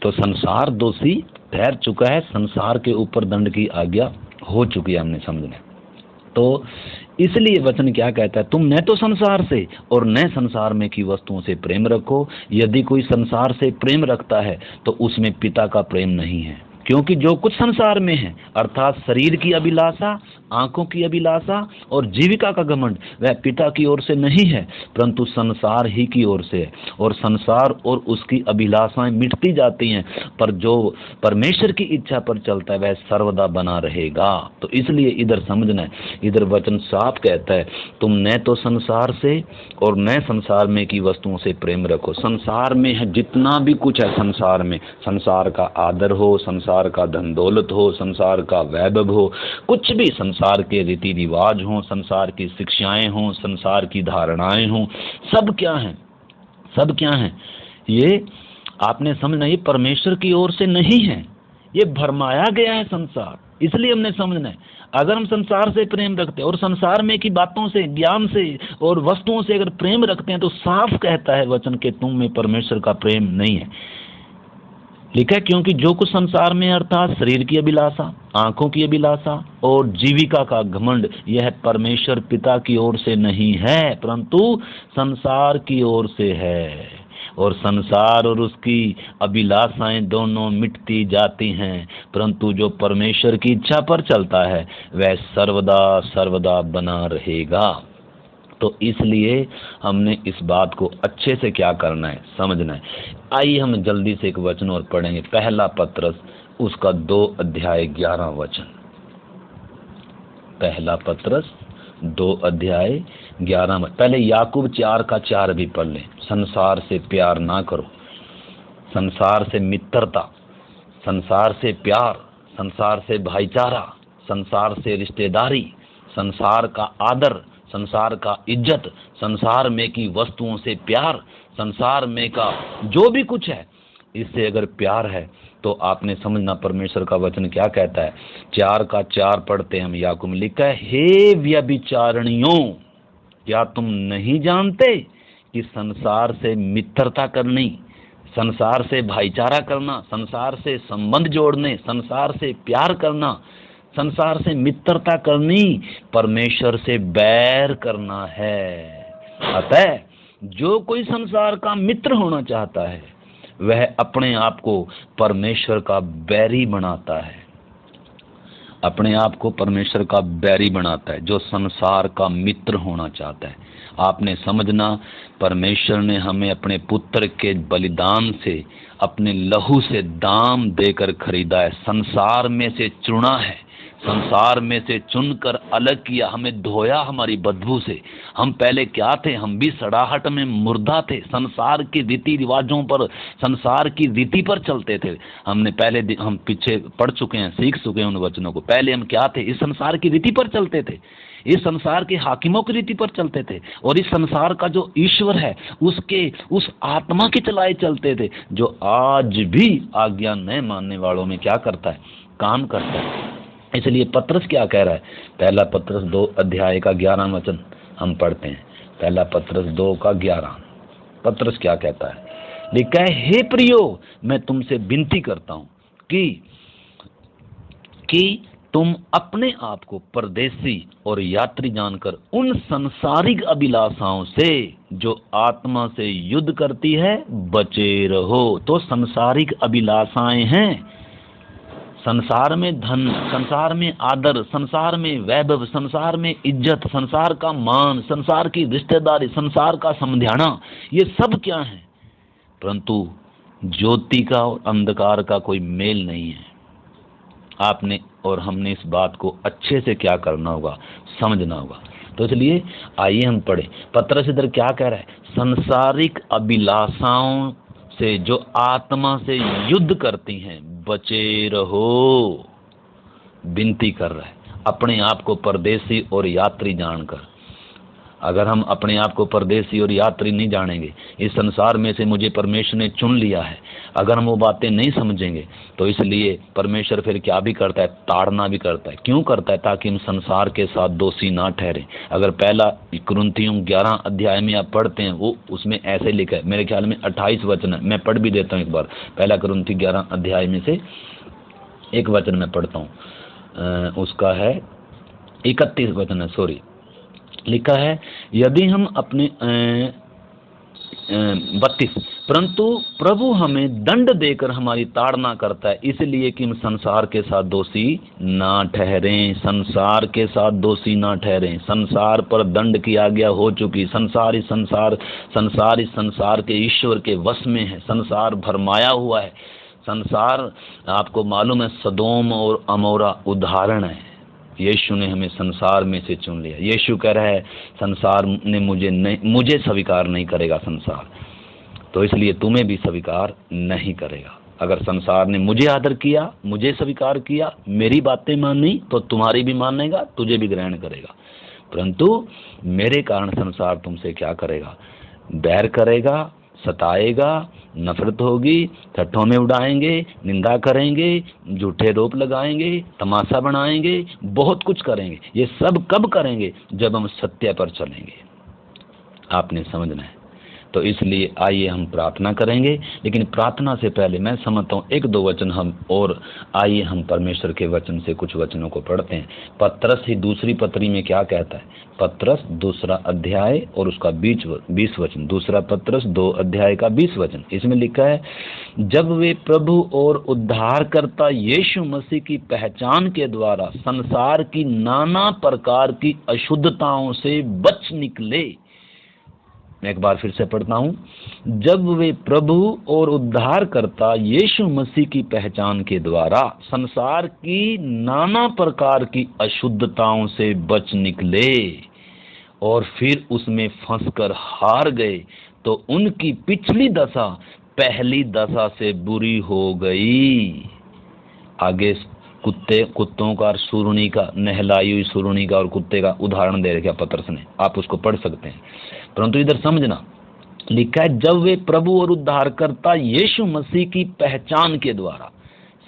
तो संसार दोषी ठहर चुका है, संसार के ऊपर दंड की आज्ञा हो चुकी है, हमने समझना। तो इसलिए वचन क्या कहता है, तुम न तो संसार से और न संसार में की वस्तुओं से प्रेम रखो। यदि कोई संसार से प्रेम रखता है तो उसमें पिता का प्रेम नहीं है, क्योंकि जो कुछ संसार में है अर्थात शरीर की अभिलाषा, आंखों की अभिलाषा और जीविका का घमंड, वह पिता की ओर से नहीं है परंतु संसार ही की ओर से है। और संसार और उसकी अभिलाषाएं मिटती जाती हैं, पर जो परमेश्वर की इच्छा पर चलता है वह सर्वदा बना रहेगा। तो इसलिए इधर समझना है, इधर वचन साफ कहता है, तुम न तो संसार से और न संसार में की वस्तुओं से प्रेम रखो। संसार में है जितना भी कुछ है, संसार में, संसार का आदर हो, संसार का धन दौलत हो, संसार का वैभव हो, कुछ भी, संसार के रीति रिवाज हों, संसार की शिक्षाएं हों, संसार की धारणाएं हों, सब क्या हैं, सब क्या हैं, ये आपने समझना, ये परमेश्वर की ओर से नहीं है, ये भरमाया गया है संसार। इसलिए हमने समझना है, अगर हम संसार से प्रेम रखते हैं और संसार में की बातों से, ज्ञान से और वस्तुओं से अगर प्रेम रखते हैं तो साफ कहता है वचन के तुम में परमेश्वर का प्रेम नहीं है। लिखा है, क्योंकि जो कुछ संसार में अर्थात शरीर की अभिलाषा, आंखों की अभिलाषा और जीविका का घमंड, यह परमेश्वर पिता की ओर से नहीं है परंतु संसार की ओर से है। और संसार और उसकी अभिलाषाएं दोनों मिटती जाती हैं, परंतु जो परमेश्वर की इच्छा पर चलता है वह सर्वदा सर्वदा बना रहेगा। तो इसलिए हमने इस बात को अच्छे से क्या करना है, समझना है। आइए हम जल्दी से एक वचन और पढ़ेंगे, पहला पत्रस उसका 2 अध्याय 11 वचन। पहला पत्रस 2 अध्याय 11। पहले याकूब 4 का 4 भी पढ़ लें। संसार से प्यार ना करो, संसार से मित्रता, संसार से प्यार, संसार से भाईचारा, संसार से रिश्तेदारी, संसार का आदर, संसार का इज्जत, संसार में की वस्तुओं से प्यार, संसार में का जो भी कुछ है, इससे अगर प्यार है तो आपने समझना परमेश्वर का वचन क्या कहता है। 4 का 4 पढ़ते हम। याकूब में लिखा है, हे व्यभिचारिणियों, क्या तुम नहीं जानते कि संसार से मित्रता करनी, संसार से भाईचारा करना, संसार से संबंध जोड़ने, संसार से प्यार करना, संसार से मित्रता करनी परमेश्वर से बैर करना है। अतः जो कोई संसार का मित्र होना चाहता है वह अपने आप को परमेश्वर का बैरी बनाता है, अपने आप को परमेश्वर का बैरी बनाता है जो संसार का मित्र होना चाहता है। आपने समझना, परमेश्वर ने हमें अपने पुत्र के बलिदान से, अपने लहू से दाम देकर खरीदा है, संसार में से चुना है, संसार में से चुनकर अलग किया, हमें धोया हमारी बदबू से। हम पहले क्या थे, हम भी सड़ाहट में मुर्दा थे, संसार के रीति रिवाजों पर, संसार की रीति पर चलते थे। हमने पहले, हम पीछे पढ़ चुके हैं, सीख चुके हैं उन वचनों को। पहले हम क्या थे, इस संसार की रीति पर चलते थे, इस संसार के हाकिमों की रीति पर चलते थे, और इस संसार का जो ईश्वर है उसके, उस आत्मा के चलाए चलते थे, जो आज भी आज्ञा न मानने वालों में क्या करता है, काम करता है। इसलिए पत्रस क्या कह रहा है, पहला पत्रस 2 अध्याय का 11 वचन हम पढ़ते हैं। पहला पत्रस 2 का 11, पत्रस क्या कहता है, लिखा है, हे प्रियो, मैं तुमसे विनती करता हूं कि तुम अपने आप को परदेसी और यात्री जानकर उन सांसारिक अभिलाषाओं से जो आत्मा से युद्ध करती है बचे रहो। तो सांसारिक अभिलाषाएं हैं, संसार में धन, संसार में आदर, संसार में वैभव, संसार में इज्जत, संसार का मान, संसार की रिश्तेदारी, संसार का समझाना, ये सब क्या है, परंतु ज्योति का और अंधकार का कोई मेल नहीं है। आपने और हमने इस बात को अच्छे से क्या करना होगा, समझना होगा। तो इसलिए आइए हम पढ़े, पत्रस इधर क्या कह रहा है, संसारिक अभिलाषाओं से जो आत्मा से युद्ध करती हैं बचे रहो, विनती कर रहा है, अपने आप को परदेसी और यात्री जानकर। अगर हम अपने आप को परदेसी और यात्री नहीं जानेंगे, इस संसार में से मुझे परमेश्वर ने चुन लिया है, अगर हम वो बातें नहीं समझेंगे, तो इसलिए परमेश्वर फिर क्या भी करता है, ताड़ना भी करता है। क्यों करता है? ताकि हम संसार के साथ दोषी ना ठहरें। अगर पहला कुरिन्थियों 11 अध्याय में आप पढ़ते हैं, वो उसमें ऐसे लिखा है, मेरे ख्याल में 28 वचन है, मैं पढ़ भी देता हूँ एक बार। पहला कुरिन्थी 11 अध्याय में से एक वचन मैं पढ़ता हूँ, उसका है 31 वचन है, सॉरी, लिखा है, यदि हम अपने 32, परंतु प्रभु हमें दंड देकर हमारी ताड़ना करता है, इसलिए कि हम संसार के साथ दोषी ना ठहरें। संसार के साथ दोषी ना ठहरें। संसार पर दंड की आज्ञा हो चुकी। संसार इस संसार के ईश्वर के वश में है। संसार भरमाया हुआ है। संसार, आपको मालूम है, सदोम और अमोरा उदाहरण है। यीशु ने हमें संसार में से चुन लिया। यीशु कह रहा है, संसार ने मुझे स्वीकार नहीं करेगा संसार, तो इसलिए तुम्हें भी स्वीकार नहीं करेगा। अगर संसार ने मुझे आदर किया, मुझे स्वीकार किया, मेरी बातें मानी, तो तुम्हारी भी मानेगा, तुझे भी ग्रहण करेगा। परंतु मेरे कारण संसार तुमसे क्या करेगा? बैर करेगा, सताएगा, नफरत होगी, ठट्ठों में उड़ाएंगे, निंदा करेंगे, झूठे रोप लगाएंगे, तमाशा बनाएंगे, बहुत कुछ करेंगे। ये सब कब करेंगे? जब हम सत्य पर चलेंगे। आपने समझना है। तो इसलिए आइए हम प्रार्थना करेंगे, लेकिन प्रार्थना से पहले मैं समझता हूँ एक दो वचन हम और आइए हम परमेश्वर के वचन से कुछ वचनों को पढ़ते हैं। पत्रस ही दूसरी पत्री में क्या कहता है? पत्रस 2 अध्याय और उसका 20 वचन, 2 पत्रस 2 अध्याय का 20 वचन, इसमें लिखा है, जब वे प्रभु और उद्धारकर्ता यीशु मसीह की पहचान के द्वारा संसार की नाना प्रकार की अशुद्धताओं से बच निकले। मैं एक बार फिर से पढ़ता हूँ, जब वे प्रभु और उद्धारकर्ता यीशु मसीह की पहचान के द्वारा संसार की नाना प्रकार की अशुद्धताओं से बच निकले और फिर उसमें फंसकर हार गए, तो उनकी पिछली दशा पहली दशा से बुरी हो गई। आगे कुत्तों का और सुरनी का, नहलाई हुई सुरनी का और कुत्ते का उदाहरण दे रखा पत्रस ने, आप उसको पढ़ सकते हैं। परंतु इधर समझना, लिखा है, जब वे प्रभु और उद्धारकर्ता यीशु मसीह की पहचान के द्वारा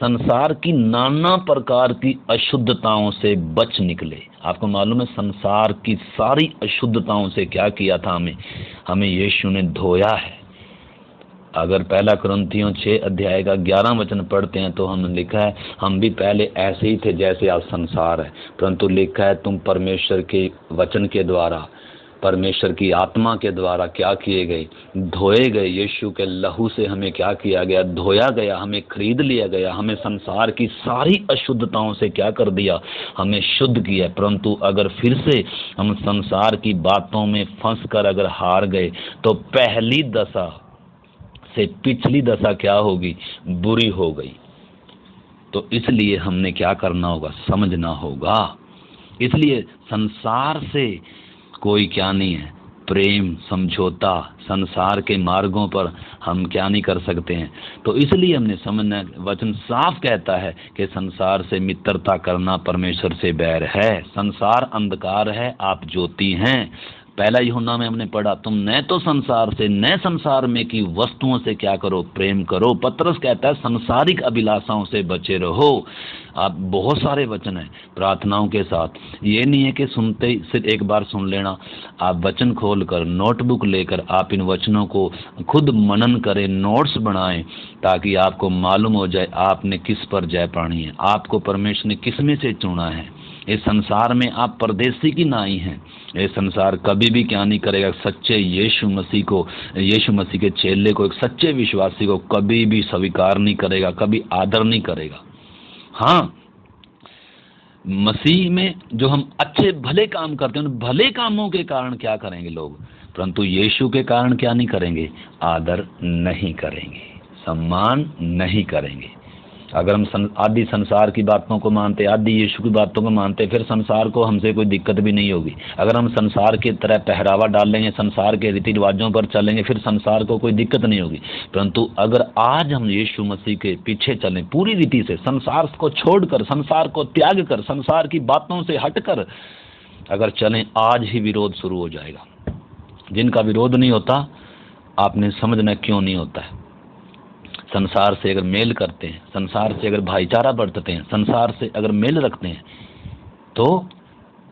संसार की नाना प्रकार की अशुद्धताओं से बच निकले। आपको मालूम है संसार की सारी अशुद्धताओं से क्या किया था? हमें यीशु ने धोया है। अगर पहला कुरिन्थियों 6 अध्याय का 11 वचन पढ़ते हैं तो हम लिखा है, हम भी पहले ऐसे ही थे जैसे आज संसार है, परंतु लिखा है तुम परमेश्वर के वचन के द्वारा, परमेश्वर की आत्मा के द्वारा क्या किए गए? धोए गए। यीशु के लहू से हमें क्या किया गया? धोया गया, हमें खरीद लिया गया, हमें संसार की सारी अशुद्धताओं से क्या कर दिया? हमें शुद्ध किया। परंतु अगर फिर से हम संसार की बातों में फंस कर अगर हार गए, तो पहली दशा से पिछली दशा क्या होगी? बुरी हो गई। तो इसलिए हमने क्या करना होगा? समझना होगा। इसलिए संसार से कोई क्या नहीं है, प्रेम, समझौता, संसार के मार्गों पर हम क्या नहीं कर सकते हैं। तो इसलिए हमने समझना, वचन साफ कहता है कि संसार से मित्रता करना परमेश्वर से बैर है। संसार अंधकार है, आप ज्योति हैं। पहला यूहन्ना में हमने पढ़ा, तुम न तो संसार से न संसार में की वस्तुओं से क्या करो? प्रेम करो। पत्रस कहता है संसारिक अभिलाषाओं से बचे रहो। आप बहुत सारे वचन हैं प्रार्थनाओं के साथ। ये नहीं है कि सुनते ही सिर्फ एक बार सुन लेना। आप वचन खोलकर, नोटबुक लेकर आप इन वचनों को खुद मनन करें, नोट्स बनाएं, ताकि आपको मालूम हो जाए आपने किस पर जय पानी है, आपको परमेश्वर ने किस में से चुना है। इस संसार में आप परदेसी की नाई हैं। ये संसार कभी भी क्या नहीं करेगा? सच्चे यीशु मसीह के चेले को, एक सच्चे विश्वासी को कभी भी स्वीकार नहीं करेगा, कभी आदर नहीं करेगा। हाँ, मसीह में जो हम अच्छे भले काम करते हैं, उन भले कामों के कारण क्या करेंगे लोग? परंतु यीशु के कारण क्या नहीं करेंगे? आदर नहीं करेंगे, सम्मान नहीं करेंगे। अगर हम आदि संसार की बातों को मानते, आदि यीशु की बातों को मानते, फिर संसार को हमसे कोई दिक्कत भी नहीं होगी। अगर हम संसार की तरह पहरावा डालेंगे, संसार के रीति रिवाजों पर चलेंगे, फिर संसार को कोई दिक्कत नहीं होगी। परंतु अगर आज हम यीशु मसीह के पीछे चलें पूरी रीति से, संसार को छोड़कर, संसार को त्याग कर, संसार की बातों से हटकर अगर चलें आज ही विरोध शुरू हो जाएगा। जिनका विरोध नहीं होता आपने समझना क्यों नहीं होता है। संसार से अगर मेल करते हैं, संसार से अगर भाईचारा बरतते हैं, संसार से अगर मेल रखते हैं तो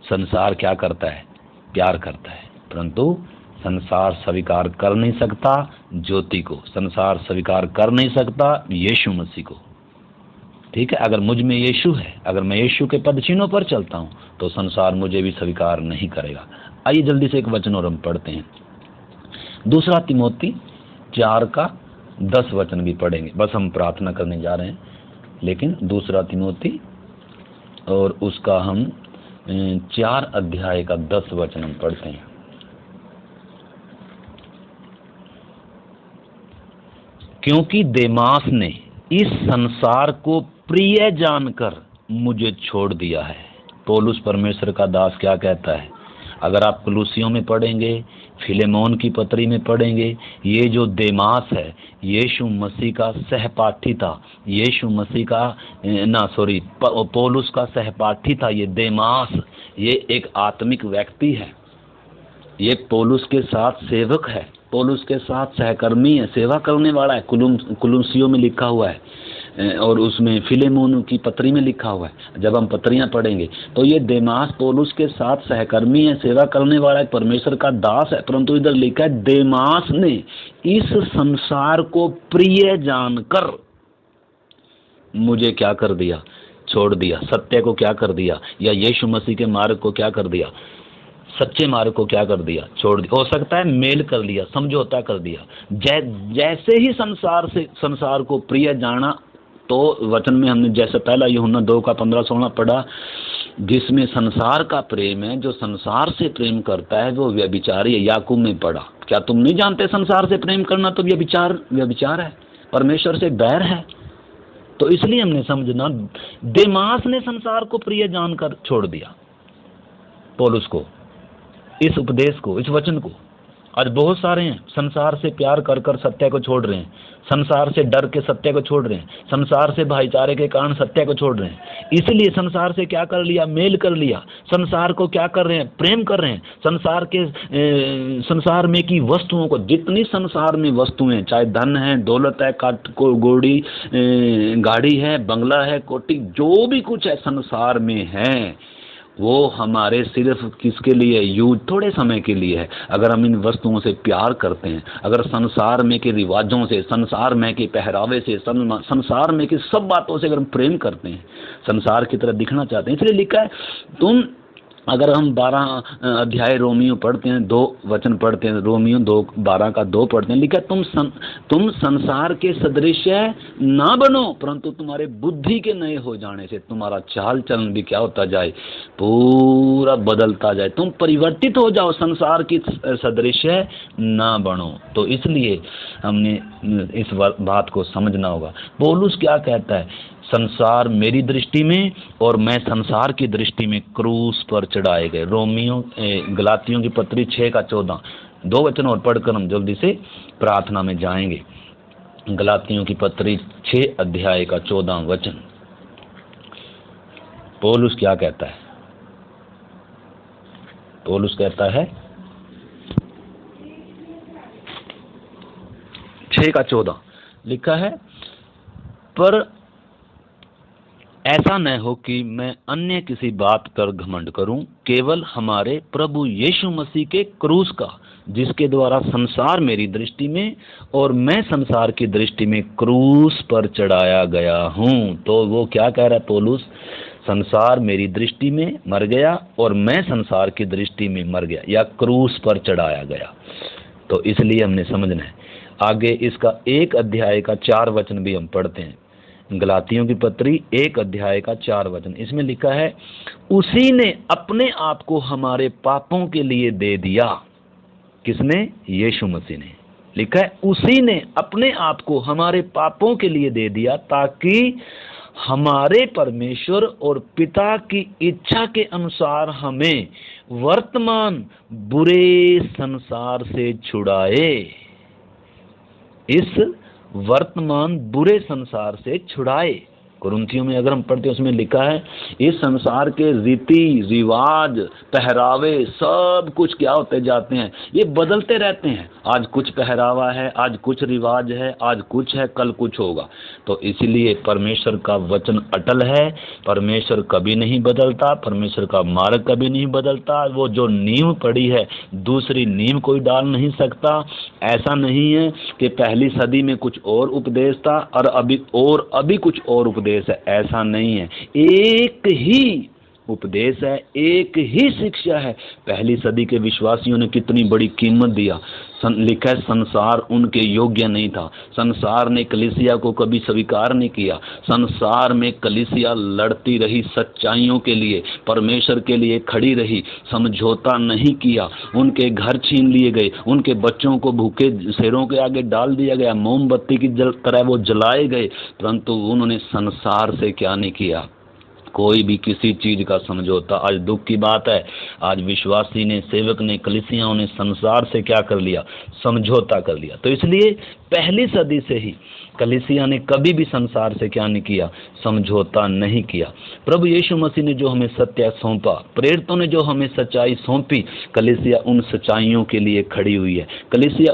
संसार क्या करता है? प्यार करता है। परंतु संसार स्वीकार कर नहीं सकता ज्योति को, संसार स्वीकार कर नहीं सकता यीशु मसीह को। ठीक है, अगर मुझ में यीशु है, अगर मैं यीशु के पदचिन्हों पर चलता हूँ तो संसार मुझे भी स्वीकार नहीं करेगा। आइए जल्दी से एक वचन और हम पढ़ते हैं। दूसरा तिमोथी 4 का 10 वचन भी पढ़ेंगे। बस हम प्रार्थना करने जा रहे हैं, लेकिन दूसरा तिमोथी और उसका हम 4 अध्याय का 10 वचन हम पढ़ते हैं। क्योंकि देमास ने इस संसार को प्रिय जानकर मुझे छोड़ दिया है। पौलुस परमेश्वर का दास क्या कहता है? अगर आप कुलुसियों में पढ़ेंगे, फिलेमोन की पत्री में पढ़ेंगे, ये जो देमास है यीशु मसीह का सहपाठी था, यीशु मसीह का पौलुस का सहपाठी था। ये देमास ये एक आत्मिक व्यक्ति है, ये पौलुस के साथ सेवक है, पौलुस के साथ सहकर्मी है, सेवा करने वाला है। कुलुसियों में लिखा हुआ है और उसमें फिलेमोन की पत्री में लिखा हुआ है। जब हम पत्रियां पढ़ेंगे तो ये देमास पौलुस के साथ सहकर्मी है, सेवा करने वाला है, परमेश्वर का दास है। परंतु इधर लिखा है देमास ने इस संसार को प्रिय जानकर मुझे क्या कर दिया? छोड़ दिया। सत्य को क्या कर दिया? या यीशु मसीह के मार्ग को क्या कर दिया? सच्चे मार्ग को क्या कर दिया? छोड़ दिया। हो सकता है मेल कर लिया, समझौता कर दिया। जैसे ही संसार को प्रिय जाना, तो वचन में हमने जैसे पहला यूहन्ना 2 का 15-16 पढ़ा, जिसमें संसार का प्रेम है, जो संसार से प्रेम करता है वो व्यभिचारी है। याकूब में पढ़ा, क्या तुम नहीं जानते संसार से प्रेम करना तो व्यभिचार है, परमेश्वर से बैर है। तो इसलिए हमने समझना, देमास ने संसार को प्रिय जानकर छोड़ दिया पौलुस को, इस उपदेश को, इस वचन को। आज बहुत सारे हैं संसार से प्यार कर सत्य को छोड़ रहे हैं, संसार से डर के सत्य को छोड़ रहे हैं, संसार से भाईचारे के कारण सत्य को छोड़ रहे हैं। इसलिए संसार से क्या कर लिया? मेल कर लिया। संसार को क्या कर रहे हैं? प्रेम कर रहे हैं। संसार में की वस्तुओं को, जितनी संसार में वस्तुएं, चाहे धन है, दौलत है, गाड़ी है, बंगला है, कोठी, जो भी कुछ है संसार में है, वो हमारे सिर्फ किसके लिए? यूज थोड़े समय के लिए है। अगर हम इन वस्तुओं से प्यार करते हैं, अगर संसार में के रिवाजों से, संसार में के पहरावे से, संसार में की सब बातों से अगर हम प्रेम करते हैं, संसार की तरह दिखना चाहते हैं, इसलिए लिखा है अगर हम 12 अध्याय रोमियो पढ़ते हैं, 2 वचन पढ़ते हैं, रोमियो 12 का 2 पढ़ते हैं, लिखा तुम संसार के सदृश ना बनो, परंतु तुम्हारे बुद्धि के नए हो जाने से तुम्हारा चाल चलन भी क्या होता जाए? पूरा बदलता जाए। तुम परिवर्तित हो जाओ, संसार की सदृश ना बनो। तो इसलिए हमने इस बात को समझना होगा। पौलुस क्या कहता है? संसार मेरी दृष्टि में और मैं संसार की दृष्टि में क्रूस पर चढ़ाए गए। गलातियों की पत्री 6 का 14, 2 वचन और पढ़कर हम जल्दी से प्रार्थना में जाएंगे। गलातियों की पत्री 6 अध्याय का 14 वचन, पौलुस क्या कहता है? पौलुस कहता है 6 का 14 लिखा है, पर ऐसा न हो कि मैं अन्य किसी बात पर घमंड करूं, केवल हमारे प्रभु यीशु मसीह के क्रूस का, जिसके द्वारा संसार मेरी दृष्टि में और मैं संसार की दृष्टि में क्रूस पर चढ़ाया गया हूं। तो वो क्या कह रहा है पौलुस? संसार मेरी दृष्टि में मर गया और मैं संसार की दृष्टि में मर गया, या क्रूस पर चढ़ाया गया। तो इसलिए हमने समझना है। आगे इसका 1 अध्याय का 4 वचन भी हम पढ़ते हैं। गलातियों की पत्री 1 अध्याय का 4 वचन, इसमें लिखा है, उसी ने अपने आप को हमारे पापों के लिए दे दिया। किसने? यीशु मसीह ने। लिखा है उसी ने अपने आप को हमारे पापों के लिए दे दिया, ताकि हमारे परमेश्वर और पिता की इच्छा के अनुसार हमें वर्तमान बुरे संसार से छुड़ाए। इस वर्तमान बुरे संसार से छुड़ाए। कुरिन्थियों में अगर हम पढ़ते हैं उसमें लिखा है इस संसार के रीति रिवाज पहरावे सब कुछ क्या होते जाते हैं, ये बदलते रहते हैं। आज कुछ पहरावा है, आज कुछ रिवाज है, आज कुछ है, कल कुछ होगा। तो इसलिए परमेश्वर का वचन अटल है, परमेश्वर कभी नहीं बदलता, परमेश्वर का मार्ग कभी नहीं बदलता। वो जो नींव पड़ी है दूसरी नींव कोई डाल नहीं सकता। ऐसा नहीं है कि पहली सदी में कुछ और उपदेश था और अभी कुछ और उपदेश है, ऐसा नहीं है। एक ही उपदेश है, एक ही शिक्षा है। पहली सदी के विश्वासियों ने कितनी बड़ी कीमत दिया। लिखा है संसार उनके योग्य नहीं था, संसार ने कलीसिया को कभी स्वीकार नहीं किया। संसार में कलीसिया लड़ती रही सच्चाइयों के लिए, परमेश्वर के लिए खड़ी रही, समझौता नहीं किया। उनके घर छीन लिए गए, उनके बच्चों को भूखे शेरों के आगे डाल दिया गया, मोमबत्ती की तरह वो जलाए गए, परंतु उन्होंने संसार से क्या नहीं किया, कोई भी किसी चीज का समझौता। आज दुख की बात है, आज विश्वासी ने, सेवक ने, कलीसियाओं ने संसार से क्या कर लिया, समझौता कर लिया। तो इसलिए पहली सदी से ही कलीसिया ने कभी भी संसार से क्या नहीं किया, समझौता नहीं किया। प्रभु यीशु मसीह ने जो हमें सत्य सौंपा, प्रेरितों ने जो हमें सच्चाई सौंपी, कलीसिया उन सच्चाइयों के लिए खड़ी हुई है। कलीसिया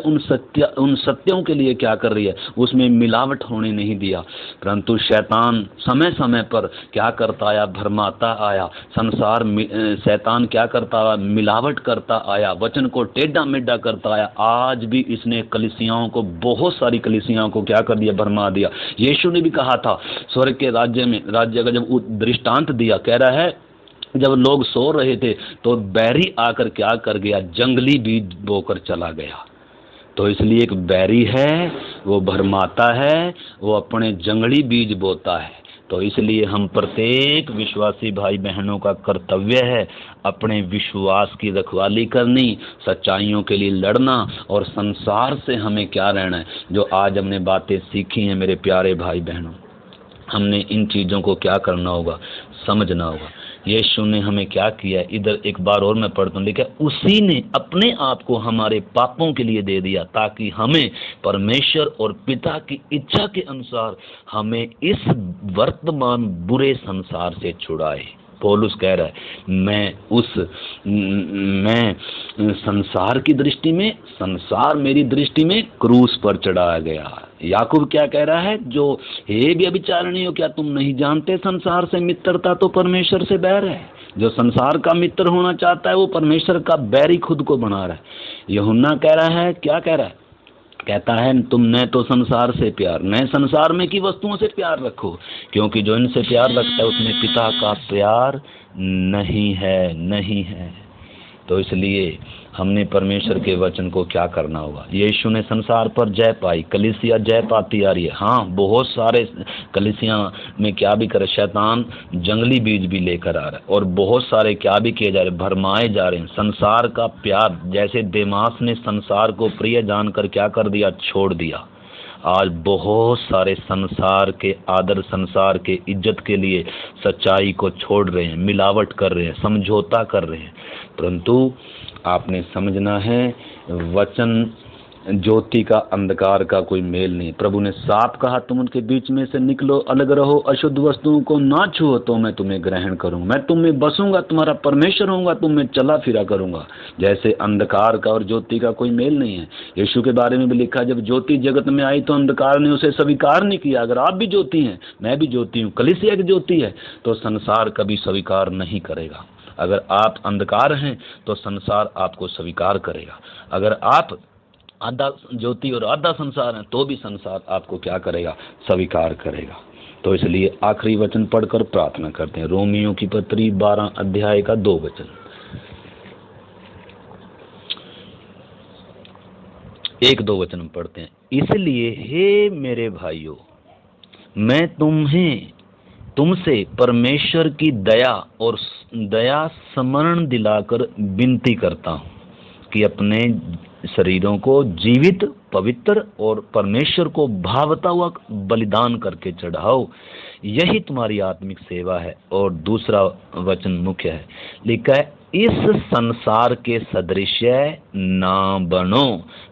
उन सत्यों के लिए क्या कर रही है, उसमें मिलावट होने नहीं दिया। परंतु शैतान समय समय पर क्या करता आया, भरमाता आया। संसार शैतान क्या करता आया, मिलावट करता आया, वचन को टेढ़ा मेढ़ा करता आया। आज भी इसने कलीसियाओं को, बहुत सारी कलीसियाओं को क्या कर दिया, भरमा दिया। यीशु ने भी कहा था, स्वर्ग के राज्य का जब दृष्टांत दिया, कह रहा है जब लोग सो रहे थे तो बैरी आकर क्या कर गया, जंगली बीज बोकर चला गया। तो इसलिए एक बैरी है, वो भरमाता है, वो अपने जंगली बीज बोता है। तो इसलिए हम प्रत्येक विश्वासी भाई बहनों का कर्तव्य है अपने विश्वास की रखवाली करनी, सच्चाइयों के लिए लड़ना, और संसार से हमें क्या रहना है। जो आज हमने बातें सीखी हैं मेरे प्यारे भाई बहनों, हमने इन चीज़ों को क्या करना होगा, समझना होगा। यीशु ने हमें क्या किया, इधर एक बार और मैं पढ़ता हूँ, लिखा उसी ने अपने आप को हमारे पापों के लिए दे दिया ताकि हमें परमेश्वर और पिता की इच्छा के अनुसार हमें इस वर्तमान बुरे संसार से छुड़ाए। पौलुस कह रहा है मैं संसार की दृष्टि में, संसार मेरी दृष्टि में क्रूस पर चढ़ाया गया। याकूब क्या कह रहा है, जो हे व्यभिचारिणियों, क्या तुम नहीं जानते संसार से मित्रता तो परमेश्वर से बैर है। जो संसार का मित्र होना चाहता है वो परमेश्वर का बैरी खुद को बना रहा है। यूहन्ना कह रहा है, क्या कह रहा है, कहता है तुम न तो संसार से प्यार, न संसार में की वस्तुओं से प्यार रखो, क्योंकि जो इनसे प्यार रखता है उसमें पिता का प्यार नहीं है। तो इसलिए हमने परमेश्वर के वचन को क्या करना होगा। यीशु ने संसार पर जय पाई, कलीसिया जय पाती आ रही है। हाँ, बहुत सारे कलीसिया में क्या भी करे, शैतान जंगली बीज भी लेकर आ रहा है, और बहुत सारे क्या भी किए जा रहे, भरमाए जा रहे हैं। संसार का प्यार, जैसे देमास ने संसार को प्रिय जानकर क्या कर दिया, छोड़ दिया। आज बहुत सारे संसार के आदर, संसार के इज्जत के लिए सच्चाई को छोड़ रहे हैं, मिलावट कर रहे हैं, समझौता कर रहे हैं। परंतु आपने समझना है, वचन ज्योति का अंधकार का कोई मेल नहीं। प्रभु ने साफ कहा, तुम उनके बीच में से निकलो, अलग रहो, अशुद्ध वस्तुओं को ना छुओ, तो मैं तुम्हें ग्रहण करूंगा, मैं तुम में बसूंगा, तुम्हारा परमेश्वर होऊंगा, तुम में चला फिरा करूंगा। जैसे अंधकार का और ज्योति का कोई मेल नहीं है। यीशु के बारे में भी लिखा, जब ज्योति जगत में आई तो अंधकार ने उसे स्वीकार नहीं किया। अगर आप भी ज्योति हैं, मैं भी ज्योति हूँ, कलीसिया की ज्योति है, तो संसार कभी स्वीकार नहीं करेगा। अगर आप अंधकार हैं तो संसार आपको स्वीकार करेगा। अगर आप आधा ज्योति और आधा संसार है तो भी संसार आपको क्या करेगा, स्वीकार करेगा। तो इसलिए आखिरी वचन पढ़कर प्रार्थना करते हैं। रोमियो की पत्री 12 अध्याय का 2 वचन, 1-2 वचन पढ़ते हैं। इसलिए हे मेरे भाइयों, मैं तुमसे परमेश्वर की दया स्मरण दिलाकर विनती करता हूँ कि अपने शरीरों को जीवित, पवित्र और परमेश्वर को भावता हुआ बलिदान करके चढ़ाओ, यही तुम्हारी आत्मिक सेवा है। और दूसरा वचन मुख्य है, लिखा है, इस संसार के सदृश्य ना बनो,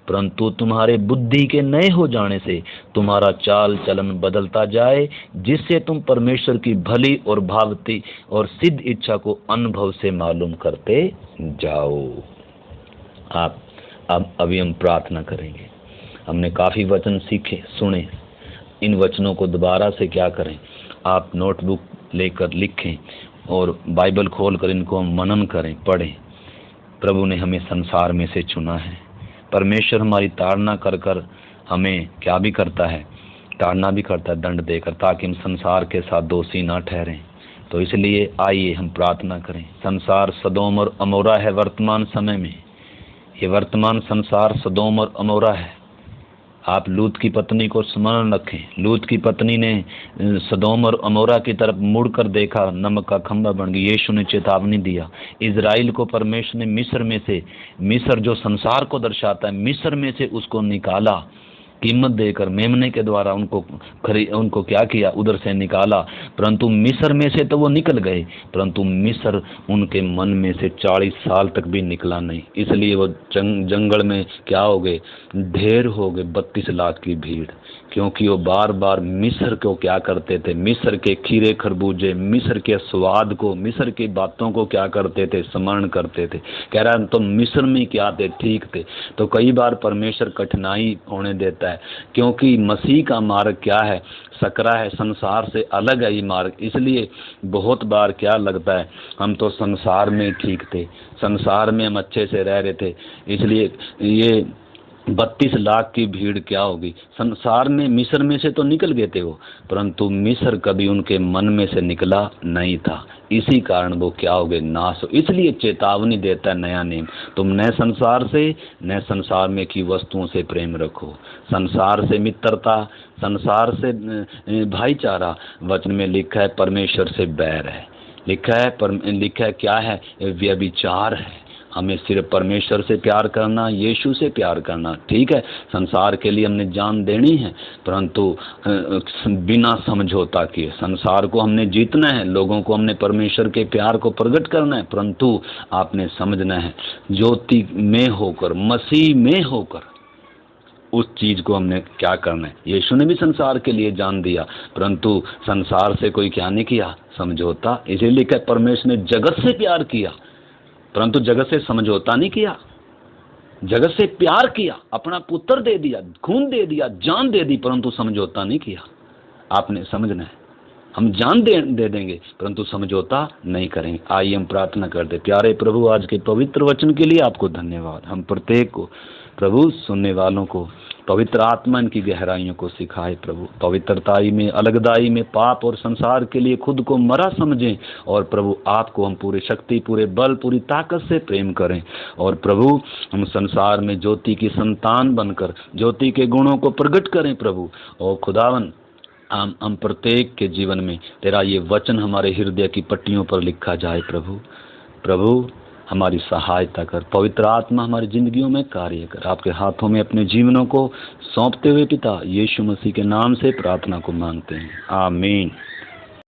परंतु तुम्हारे बुद्धि के नए हो जाने से तुम्हारा चाल चलन बदलता जाए, जिससे तुम परमेश्वर की भली और भावती और सिद्ध इच्छा को अनुभव से मालूम करते जाओ। आप अब अभी हम प्रार्थना करेंगे। हमने काफ़ी वचन सीखे, सुने। इन वचनों को दोबारा से क्या करें, आप नोटबुक लेकर लिखें और बाइबल खोलकर इनको हम मनन करें, पढ़ें। प्रभु ने हमें संसार में से चुना है। परमेश्वर हमारी ताड़ना कर कर हमें क्या भी करता है, ताड़ना भी करता है दंड देकर, ताकि हम संसार के साथ दोषी ना ठहरें। तो इसलिए आइए हम प्रार्थना करें। संसार सदोम और अमोरा है वर्तमान समय में। ये वर्तमान संसार सदोम और अमोरा है। आप लूत की पत्नी को स्मरण रखें। लूत की पत्नी ने सदोम और अमोरा की तरफ मुड़कर देखा, नमक का खंभा बन गई। यीशु ने चेतावनी दिया। इजराइल को परमेश्वर ने मिस्र में से, मिस्र जो संसार को दर्शाता है, मिस्र में से उसको निकाला, कीमत देकर मेमने के द्वारा उनको क्या किया, उधर से निकाला। परंतु मिस्र में से तो वो निकल गए, परंतु मिस्र उनके मन में से 40 साल तक भी निकला नहीं। इसलिए वो जंगल में क्या हो गए, ढेर हो गए, 32 लाख की भीड़। क्योंकि वो बार बार मिस्र को क्या करते थे, मिस्र के खीरे खरबूजे, मिस्र के स्वाद को, मिस्र की बातों को क्या करते थे, स्मरण करते थे। कह रहा है तो मिस्र में क्या थे, ठीक थे। तो कई बार परमेश्वर कठिनाई होने देता है, क्योंकि मसीह का मार्ग क्या है, सकरा है, संसार से अलग है ये मार्ग। इसलिए बहुत बार क्या लगता है, हम तो संसार में ठीक थे, संसार में हम अच्छे से रह रहे थे, इसलिए ये 32 लाख की भीड़ क्या होगी। संसार में मिस्र में से तो निकल गए थे वो, परंतु मिस्र कभी उनके मन में से निकला नहीं था। इसी कारण वो क्या हो गए, नाश हो। इसलिए चेतावनी देता है नया नियम, तुम नए संसार से, नए संसार में की वस्तुओं से प्रेम रखो। संसार से मित्रता, संसार से भाईचारा, वचन में लिखा है परमेश्वर से बैर है। लिखा है क्या है, व्यभिचार है। हमें सिर्फ परमेश्वर से प्यार करना, यीशु से प्यार करना, ठीक है। संसार के लिए हमने जान देनी है, परंतु बिना समझौता किए। संसार को हमने जीतना है, लोगों को हमने परमेश्वर के प्यार को प्रकट करना है, परंतु आपने समझना है ज्योति में होकर, मसीह में होकर उस चीज को हमने क्या करना है। यीशु ने भी संसार के लिए जान दिया, परंतु संसार से कोई क्या नहीं किया, समझौता। इसीलिए क्या, परमेश्वर ने जगत से प्यार किया, परंतु जगत से समझौता नहीं किया। जगत से प्यार किया, अपना पुत्र दे दिया, खून दे दिया, जान दे दी, परंतु समझौता नहीं किया। आपने समझना है, हम जान दे देंगे, परंतु समझौता नहीं करेंगे। आइए हम प्रार्थना करते। प्यारे प्रभु, आज के पवित्र वचन के लिए आपको धन्यवाद। हम प्रत्येक को प्रभु, सुनने वालों को पवित्र आत्मा इनकी गहराइयों को सिखाए प्रभु। पवित्रताई में, अलगदाई में, पाप और संसार के लिए खुद को मरा समझें, और प्रभु आपको हम पूरी शक्ति, पूरे बल, पूरी ताकत से प्रेम करें। और प्रभु हम संसार में ज्योति की संतान बनकर ज्योति के गुणों को प्रकट करें प्रभु। और खुदावन हम प्रत्येक के जीवन में तेरा ये वचन हमारे हृदय की पट्टियों पर लिखा जाए प्रभु। प्रभु हमारी सहायता कर, पवित्र आत्मा हमारी जिंदगियों में कार्य कर। आपके हाथों में अपने जीवनों को सौंपते हुए पिता यीशु मसीह के नाम से प्रार्थना को मांगते हैं, आमीन।